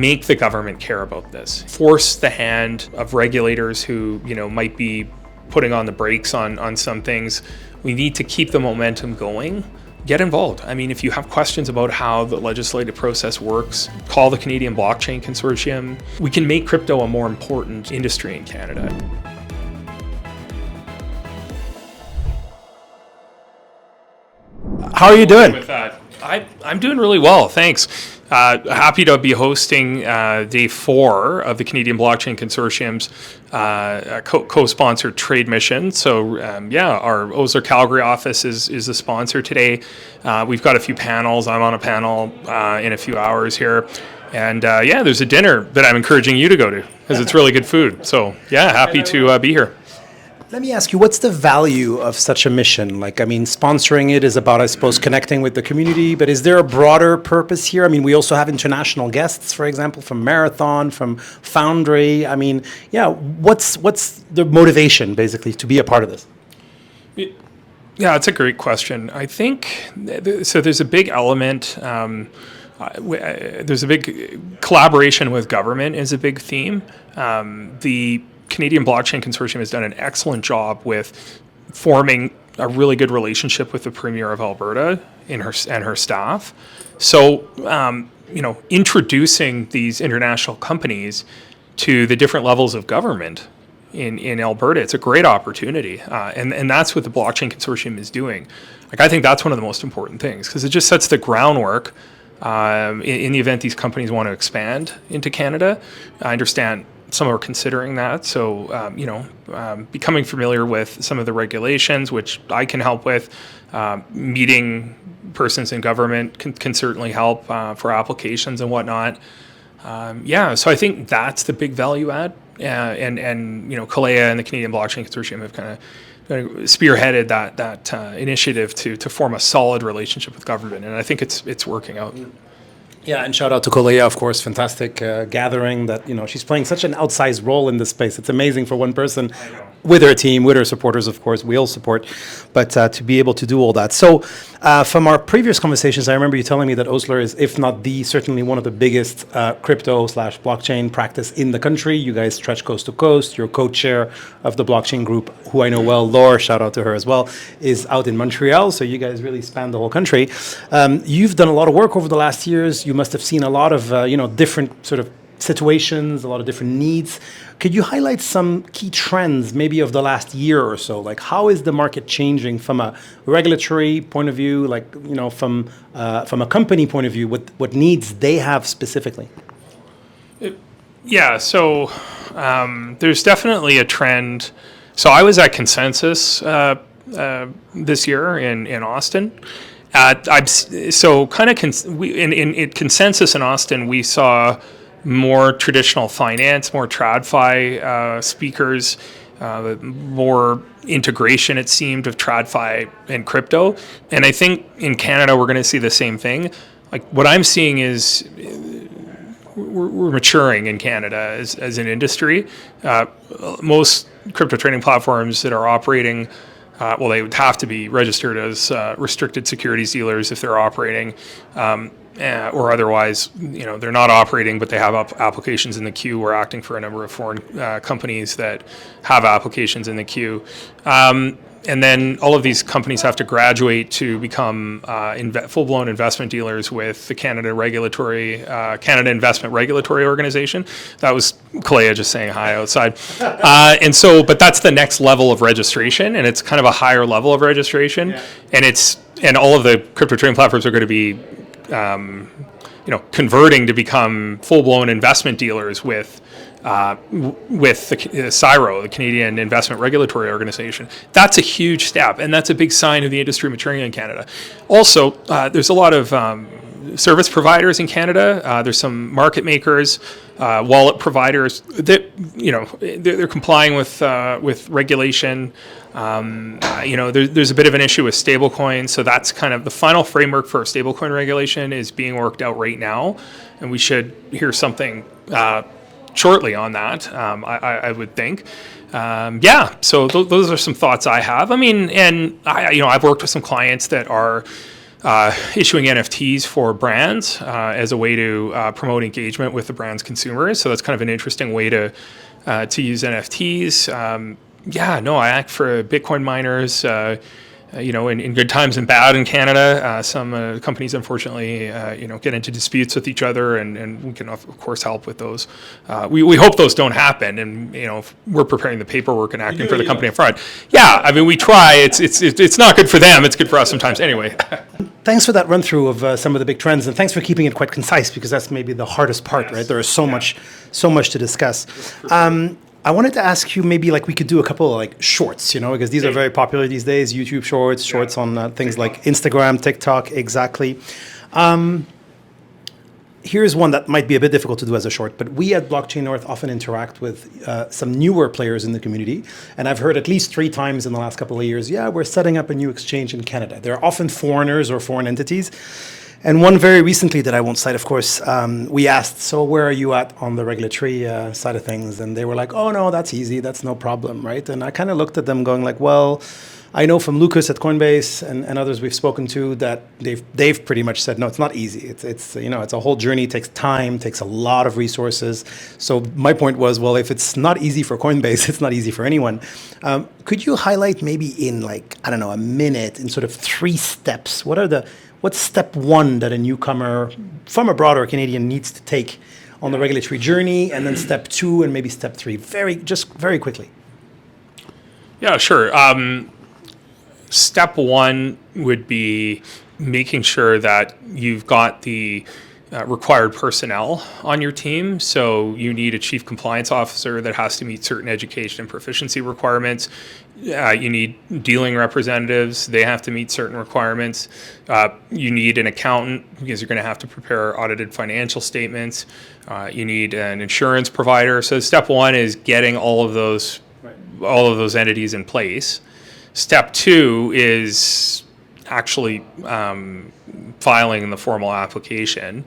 make the government care about this. Force the hand of regulators who, might be putting on the brakes on some things. We need to keep the momentum going. Get involved. I mean, if you have questions about how the legislative process works, call the Canadian Blockchain Consortium. We can make crypto a more important industry in Canada. How are you doing? With that, I'm doing really well, thanks. Happy to be hosting day 4 of the Canadian Blockchain Consortium's co-sponsored trade mission. So our Osler Calgary office is the sponsor today. We've got a few panels. I'm on a panel in a few hours here. And there's a dinner that I'm encouraging you to go to because it's really good food. So happy to be here. Let me ask you, what's the value of such a mission? Sponsoring it is about, I suppose, connecting with the community, but is there a broader purpose here? I mean, we also have international guests, for example, from Marathon, from Foundry. I mean, what's the motivation, basically, to be a part of this? Yeah, it's a great question. I think, so there's a big element, there's a big collaboration with government is a big theme. The Canadian Blockchain Consortium has done an excellent job with forming a really good relationship with the Premier of Alberta and her staff. So, introducing these international companies to the different levels of government in Alberta, it's a great opportunity. And that's what the Blockchain Consortium is doing. I think that's one of the most important things because it just sets the groundwork in the event these companies want to expand into Canada. I understand some are considering that. So, becoming familiar with some of the regulations, which I can help with, meeting persons in government can certainly help for applications and whatnot. So I think that's the big value add. And Kalea and the Canadian Blockchain Consortium have kind of spearheaded that initiative to form a solid relationship with government. And I think it's working out. Yeah, and shout out to Kalea, of course, fantastic gathering that, she's playing such an outsized role in this space. It's amazing for one person with her team, with her supporters, of course, we all support, but to be able to do all that. So from our previous conversations, I remember you telling me that Osler is, if not certainly one of the biggest crypto/blockchain practice in the country. You guys stretch coast to coast. You're co-chair of the blockchain group, who I know well, Laura, shout out to her as well, is out in Montreal. So you guys really span the whole country. You've done a lot of work over the last years. You must have seen a lot of, different sort of situations, a lot of different needs. Could you highlight some key trends maybe of the last year or so? Like, how is the market changing from a regulatory point of view, from a company point of view, what needs they have specifically? So there's definitely a trend. So I was at Consensus this year in Austin. In Consensus in Austin, we saw more traditional finance, more TradFi speakers, more integration, it seemed, of TradFi and crypto. And I think in Canada, we're going to see the same thing. Like, what I'm seeing is we're maturing in Canada as an industry. Most crypto trading platforms that are operating, they would have to be registered as restricted securities dealers if they're operating, or otherwise, they're not operating, but they have applications in the queue. We're acting for a number of foreign companies that have applications in the queue. And then all of these companies have to graduate to become full-blown investment dealers with the Canada Investment Regulatory Organization. That was Kalea just saying hi outside. But that's the next level of registration, and it's kind of a higher level of registration. Yeah. And all of the crypto trading platforms are going to be, converting to become full-blown investment dealers with the CIRO, the Canadian Investment Regulatory Organization. That's a huge step, and that's a big sign of the industry maturing in Canada. Also, there's a lot of service providers in Canada. There's some market makers, wallet providers that they're complying with regulation. There's a bit of an issue with stablecoins, so that's kind of the final framework for stablecoin regulation is being worked out right now, and we should hear something shortly on that. I would think. So those are some thoughts I have. I mean, and I've worked with some clients that are issuing NFTs for brands as a way to promote engagement with the brand's consumers. So that's kind of an interesting way to use NFTs. I act for Bitcoin miners. In good times and bad in Canada, some companies unfortunately, get into disputes with each other, and we can of course help with those. We hope those don't happen, and we're preparing the paperwork and acting for the company up front. Yeah, I mean we try. It's not good for them. It's good for us sometimes. Anyway. Thanks for that run through of some of the big trends, and thanks for keeping it quite concise because that's maybe the hardest part, right? There is so much to discuss. I wanted to ask you maybe like we could do a couple of like shorts, because these are very popular these days. YouTube shorts on things like Instagram, TikTok, exactly. Here's one that might be a bit difficult to do as a short, but we at Blockchain North often interact with some newer players in the community. And I've heard at least 3 times in the last couple of years, we're setting up a new exchange in Canada. They're often foreigners or foreign entities. And one very recently that I won't cite, of course, we asked, so where are you at on the regulatory side of things? And they were like, oh, no, that's easy. That's no problem, right? And I kind of looked at them going like, well, I know from Lucas at Coinbase and others we've spoken to that they've pretty much said, no, it's not easy. It's a whole journey. It takes time, takes a lot of resources. So my point was, well, if it's not easy for Coinbase, it's not easy for anyone. Could you highlight maybe in a minute in sort of 3 steps? What's step 1 that a newcomer from abroad or Canadian needs to take on the regulatory journey, and then step 2 and maybe step 3, very quickly? Yeah, sure. Step 1 would be making sure that you've got the required personnel on your team. So you need a chief compliance officer that has to meet certain education and proficiency requirements. You need dealing representatives. They have to meet certain requirements. You need an accountant because you're going to have to prepare audited financial statements. You need an insurance provider. So step 1 is getting all of those entities in place. Step 2 is actually filing the formal application.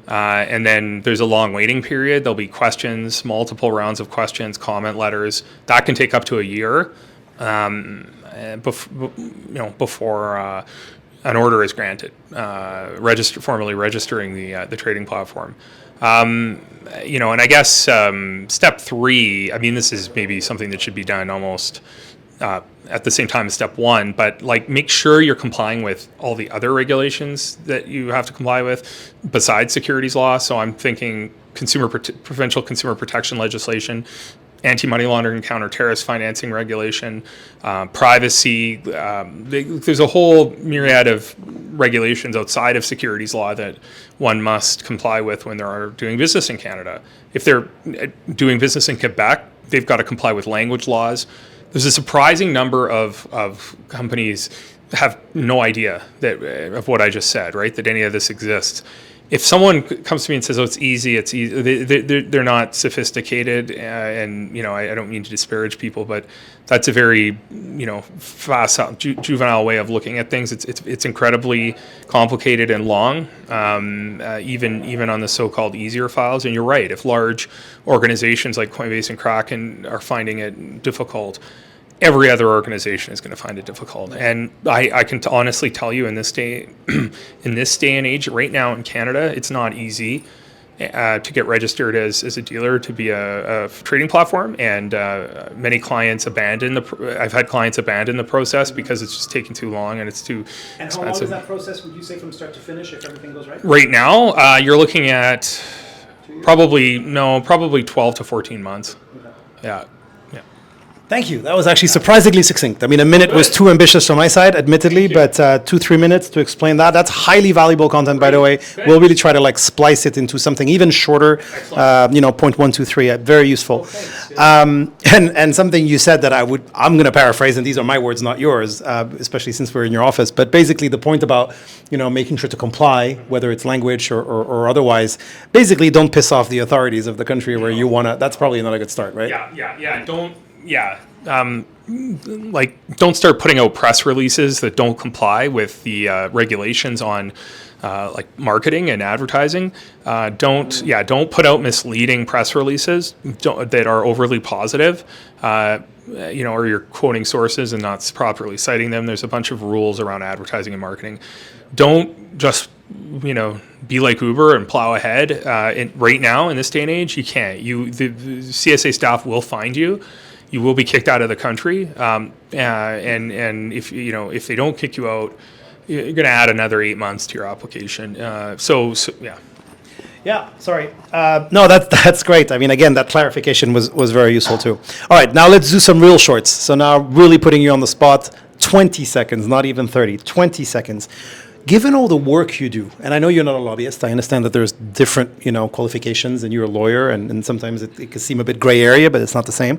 And then there's a long waiting period. There'll be questions, multiple rounds of questions, comment letters. That can take up to a year before an order is granted, formally registering the trading platform. And I guess step 3, I mean, this is maybe something that should be done almost at the same time as step 1, but make sure you're complying with all the other regulations that you have to comply with besides securities law. So I'm thinking provincial consumer protection legislation, anti-money laundering, counter-terrorist financing regulation, privacy. There's a whole myriad of regulations outside of securities law that one must comply with when they're doing business in Canada. If they're doing business in Quebec, they've got to comply with language laws. There's a surprising number of companies that have no idea of what I just said, right? That any of this exists. If someone comes to me and says, "Oh, it's easy," they're not sophisticated, and I don't mean to disparage people, but that's a very fast, juvenile way of looking at things. It's incredibly complicated and long, even on the so-called easier files. And you're right. If large organizations like Coinbase and Kraken are finding it difficult, every other organization is going to find it difficult. And I can honestly tell you in this day and age, right now in Canada, it's not easy to get registered as a dealer, to be a trading platform. And many clients I've had clients abandon the process because it's just taking too long and it's too expensive. And how long is that process, would you say, from start to finish if everything goes right? Right now, you're looking at probably 12 to 14 months. Okay. Yeah. Thank you. That was actually surprisingly succinct. I mean, a minute was too ambitious on my side, admittedly, but 2-3 minutes to explain that. That's highly valuable content, by the way. We'll really try to splice it into something even shorter, point 1, 2, 3, very useful. And something you said that I'm going to paraphrase, and these are my words, not yours, especially since we're in your office. But basically the point about, making sure to comply, whether it's language or otherwise, basically don't piss off the authorities of the country where you want to. That's probably not a good start, right? Yeah. Don't start putting out press releases that don't comply with the regulations on marketing and advertising. Don't put out misleading press releases that are overly positive, or you're quoting sources and not properly citing them. There's a bunch of rules around advertising and marketing. don't just, be like Uber and plow ahead. Right now in this day and age, you can't. The CSA staff will find you. You will be kicked out of the country, and if they don't kick you out, you're going to add another 8 months to your application. So yeah. Yeah, sorry. No, that's great. I mean, again, that clarification was very useful too. All right, now let's do some real shorts. So now really putting you on the spot, 20 seconds, not even 30, 20 seconds. Given all the work you do, and I know you're not a lobbyist, I understand that there's different, qualifications, and you're a lawyer, and sometimes it can seem a bit gray area, but it's not the same.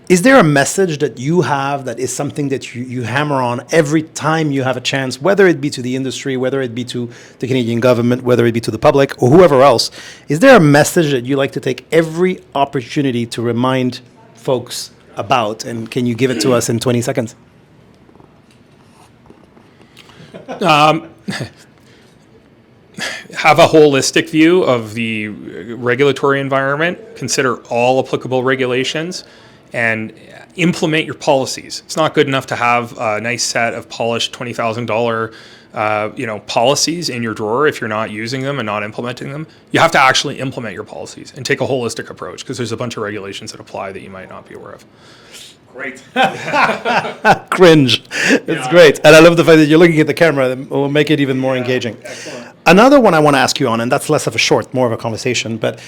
Is there a message that you have that is something that you hammer on every time you have a chance, whether it be to the industry, whether it be to the Canadian government, whether it be to the public, or whoever else? Is there a message that you like to take every opportunity to remind folks about, and can you give it to us in 20 seconds? Have a holistic view of the regulatory environment, consider all applicable regulations, and implement your policies. It's not good enough to have a nice set of polished $20,000 policies in your drawer if you're not using them and not implementing them. You have to actually implement your policies and take a holistic approach, because there's a bunch of regulations that apply that you might not be aware of. Great. Cringe. It's great. And I love the fact that you're looking at the camera. That will make it even more engaging. Excellent. Another one I want to ask you on, and that's less of a short, more of a conversation, but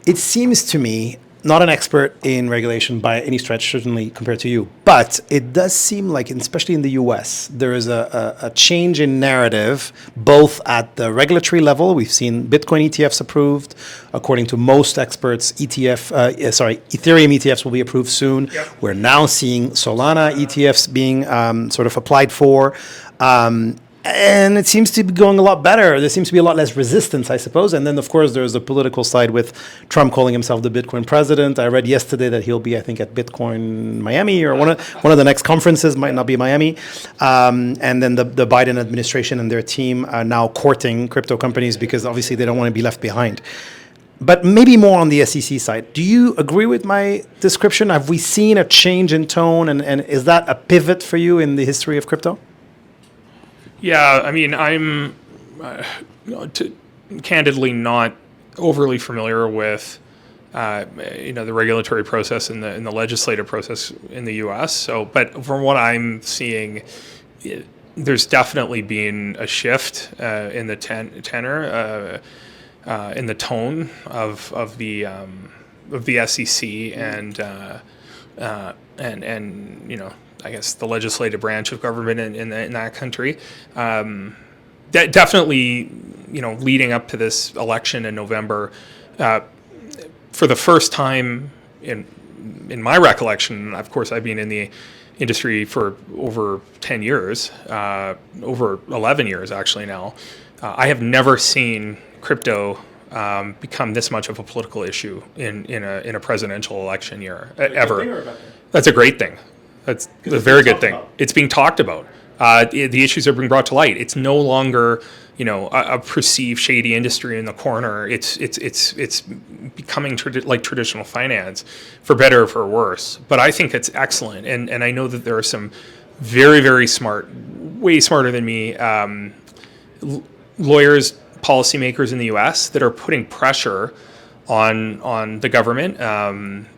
it seems to me, not an expert in regulation by any stretch, certainly compared to you, but it does seem like, especially in the US, there is a change in narrative, both at the regulatory level. We've seen Bitcoin ETFs approved. According to most experts, Ethereum ETFs will be approved soon. Yep. We're now seeing Solana ETFs being sort of applied for. And it seems to be going a lot better. There seems to be a lot less resistance, I suppose. And then, of course, there's the political side with Trump calling himself the Bitcoin president. I read yesterday that he'll be, I think, at Bitcoin Miami, or one of the next conferences, might not be Miami. And then the Biden administration and their team are now courting crypto companies because obviously they don't want to be left behind. But maybe more on the SEC side. Do you agree with my description? Have we seen a change in tone? And is that a pivot for you in the history of crypto? Yeah, I mean, I'm candidly not overly familiar with the regulatory process and the legislative process in the U.S. So, but from what I'm seeing, there's definitely been a shift in the tenor, in the tone of the SEC and I guess the legislative branch of government in that country. That definitely, leading up to this election in November, for the first time in my recollection, of course, I've been in the industry for over 10 years, over 11 years actually now. I have never seen crypto become this much of a political issue in a presidential election year ever. That's a great thing. That's a very good thing. It's being talked about. The issues are being brought to light. It's no longer, a perceived shady industry in the corner. It's becoming like traditional finance, for better or for worse. But I think it's excellent, and I know that there are some very, very smart, way smarter than me, lawyers, policymakers in the U.S. that are putting pressure on the government.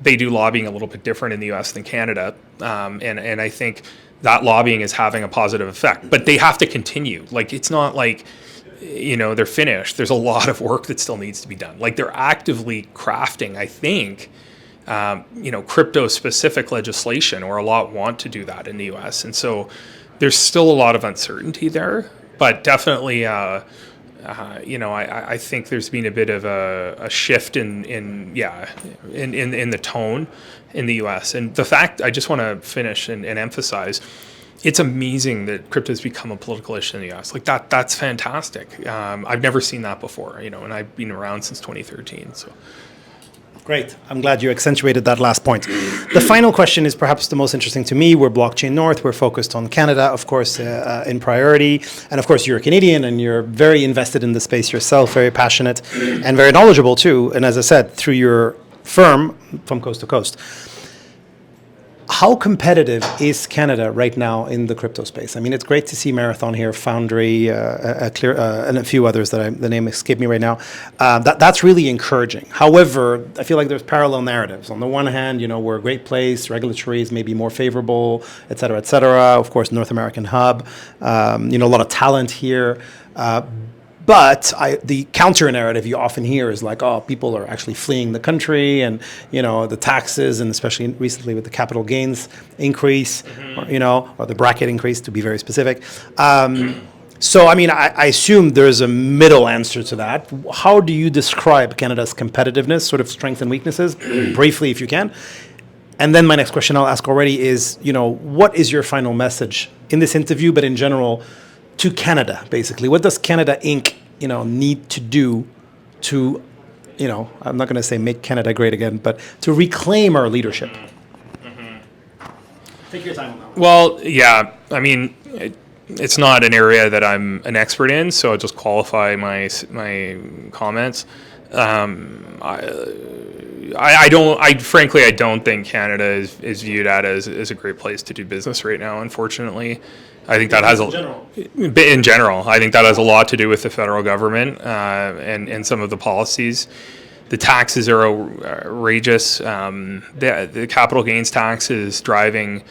They do lobbying a little bit different in the U.S. than Canada, and I think that lobbying is having a positive effect. But they have to continue. Like, it's not like, they're finished. There's a lot of work that still needs to be done. Like, they're actively crafting, I think, crypto-specific legislation, or a lot want to do that in the U.S. And so there's still a lot of uncertainty there, but definitely, I think there's been a bit of a shift in the tone in the U.S. And the fact, I just want to finish and emphasize, it's amazing that crypto has become a political issue in the U.S. Like that's fantastic. I've never seen that before, and I've been around since 2013. So. Great. I'm glad you accentuated that last point. The final question is perhaps the most interesting to me. We're Blockchain North. We're focused on Canada, of course, in priority. And of course, you're a Canadian and you're very invested in the space yourself, very passionate and very knowledgeable too. And as I said, through your firm, from coast to coast. How competitive is Canada right now in the crypto space? I mean, it's great to see Marathon here, Foundry, and a few others that the name escaped me right now. That's really encouraging. However, I feel like there's parallel narratives. On the one hand, we're a great place, regulatory is maybe more favorable, et cetera, et cetera. Of course, North American hub, a lot of talent here. But the counter narrative you often hear is like, oh, people are actually fleeing the country, and the taxes, and especially recently with the capital gains increase, or the bracket increase, to be very specific. So, I mean, I assume there's a middle answer to that. How do you describe Canada's competitiveness, sort of strengths and weaknesses, briefly, if you can? And then my next question I'll ask already is, what is your final message in this interview, but in general, to Canada, basically? What does Canada Inc., need to do to, I'm not going to say make Canada great again, but to reclaim our leadership? Take your time on that. Well, yeah, I mean, it's not an area that I'm an expert in, so I'll just qualify my comments. Frankly, I don't think Canada is viewed as a great place to do business right now, unfortunately. I think that has in general, I think that has a lot to do with the federal government and some of the policies. The taxes are outrageous. The capital gains tax is driving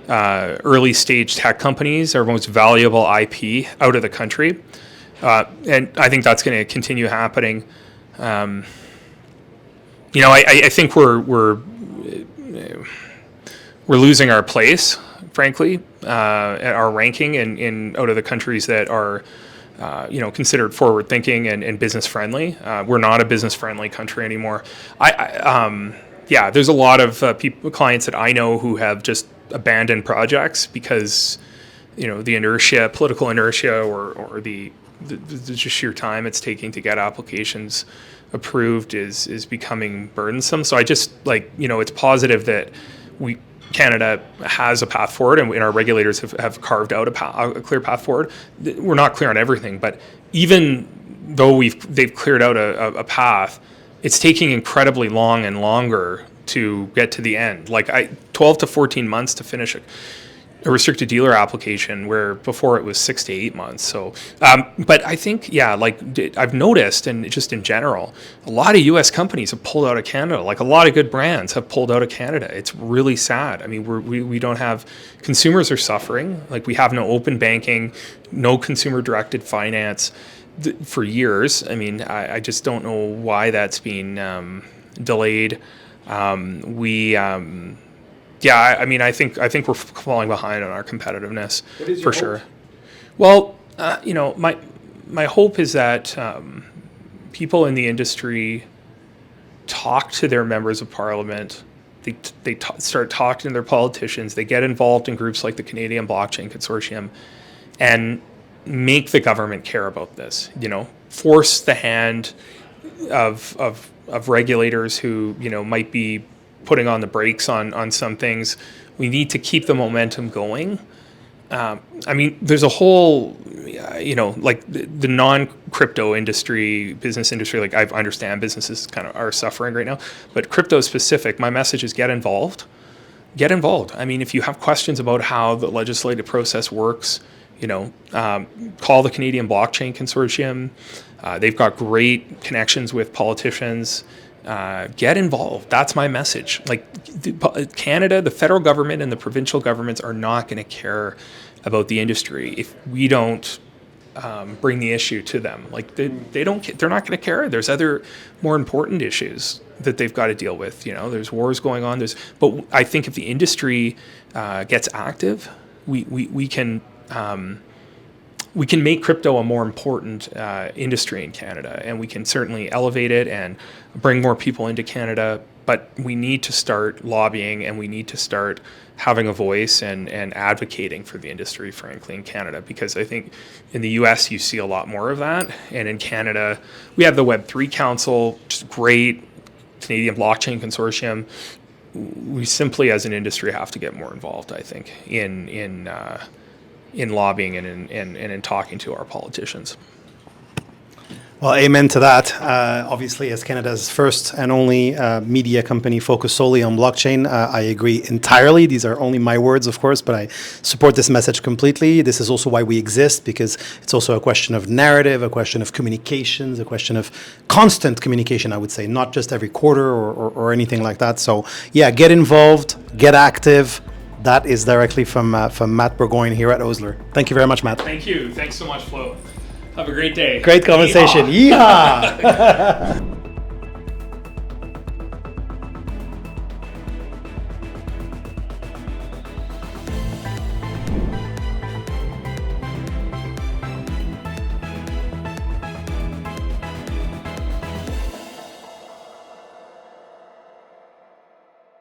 early stage tech companies, our most valuable IP, out of the country, and I think that's going to continue happening. I think we're losing our place, frankly, at our ranking in out of the countries that are, considered forward thinking and business friendly. We're not a business friendly country anymore. There's a lot of clients that I know who have just abandoned projects because, the inertia, political inertia, or the just sheer time it's taking to get applications approved is becoming burdensome. So I just it's positive that Canada has a path forward, and our regulators have carved out a clear path forward. We're not clear on everything, but even though they've cleared out a path, it's taking incredibly long and longer to get to the end. 12 to 14 months to finish a restricted dealer application, where before it was 6 to 8 months. So, but I think, I've noticed, and just in general, a lot of U.S. companies have pulled out of Canada. A lot of good brands have pulled out of Canada. It's really sad. I mean, we don't have, consumers are suffering. We have no open banking, no consumer-directed finance for years. I mean, I just don't know why that's been delayed. I think we're falling behind on our competitiveness, for sure. Well, my hope is that people in the industry talk to their members of parliament. They start talking to their politicians. They get involved in groups like the Canadian Blockchain Consortium, and make the government care about this. Force the hand of regulators who might be putting on the brakes on some things. We need to keep the momentum going. There's a whole, the non-crypto industry, business industry, I understand businesses kind of are suffering right now, but crypto specific, my message is get involved. Get involved. I mean, if you have questions about how the legislative process works, call the Canadian Blockchain Consortium. They've got great connections with politicians. Get involved. That's my message. Canada, the federal government and the provincial governments are not going to care about the industry if we don't bring the issue to them. They're not going to care. There's other more important issues that they've got to deal with. There's wars going on. But I think if the industry gets active, we can make crypto a more important industry in Canada, and we can certainly elevate it and bring more people into Canada. But we need to start lobbying, and we need to start having a voice and advocating for the industry, frankly, in Canada, because I think in the US you see a lot more of that. And in Canada, we have the Web3 Council, which is great, Canadian Blockchain Consortium. We simply, as an industry, have to get more involved, I think, in lobbying and in talking to our politicians. Well, amen to that. Obviously, as Canada's first and only media company focused solely on blockchain, I agree entirely. These are only my words, of course, but I support this message completely. This is also why we exist, because it's also a question of narrative, a question of communications, a question of constant communication, I would say, not just every quarter or anything like that. So, yeah, get involved, get active. That is directly from Matt Burgoyne here at Osler. Thank you very much, Matt. Thank you. Thanks so much, Flo. Have a great day. Great conversation. Yeehaw!